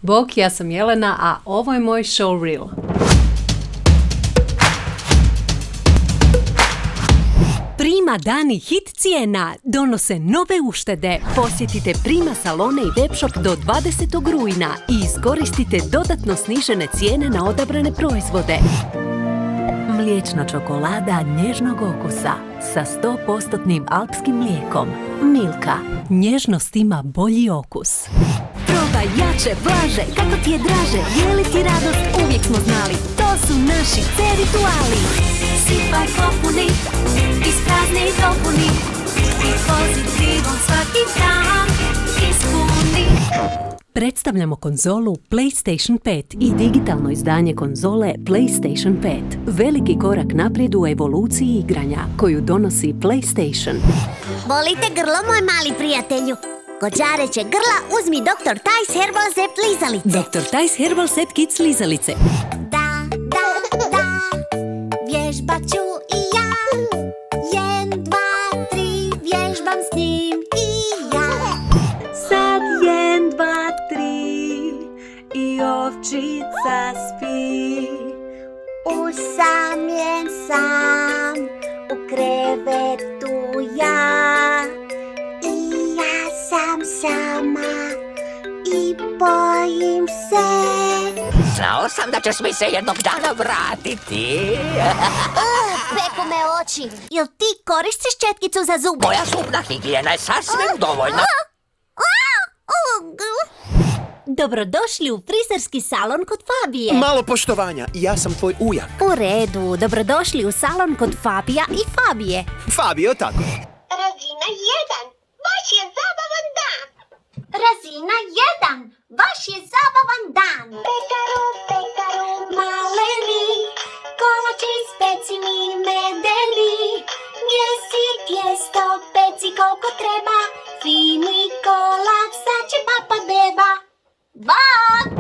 Bok, ja sam Jelena, a ovo je moj show reel. Prima dani hit cijena donose nove uštede. Posjetite Prima salone i webshop do 20. rujna i iskoristite dodatno snižene cijene na odabrane proizvode. Mliječna čokolada nježnog okusa sa 100% alpskim mlijekom. Milka. Nježnost ima bolji okus. Probaj jače, blaže, kako ti je draže. Je li ti radost, uvijek smo znali. To su naši C-rituali. Sipaj popuni, isprazni i dopuni. I pozitivom svaki dan ispuni. Predstavljamo konzolu PlayStation 5 i digitalno izdanje konzole PlayStation 5. Veliki korak naprijed u evoluciji igranja koju donosi PlayStation. Boli te grlo, moj mali prijatelju? Kod žarećeg grla uzmi Dr. Tajs Herbal Zept lizalice. Dr. Tajs Herbal Zept Kids lizalice. Da, vježbat ću i ja. 1, 2, 3, vježbam s njim i ja. Sad 1, 2, 3 i ovčica spi. Usamljen sam u krevetu ja. I ja sam sama i bojim se. Znao sam da ćeš mi se jednog dana vratiti. Peku me oči. Jel ti koristiš četkicu za zube? Moja zubna higijena je sasvim dovoljna. Dobrodošli u frizerski salon kod Fabije. Malo poštovanja, ja sam tvoj ujak. U redu, dobrodošli u salon kod Fabija i Fabije. Fabio, tako. Razina 1. Baš je zabavan dan. Razina 1. Baš je zabavan dan. Pekaru, Maleni, kolači speci mi medeni. Mjesi tijesto, peci koliko treba. Fini kolač, sad će papa beba. Bok!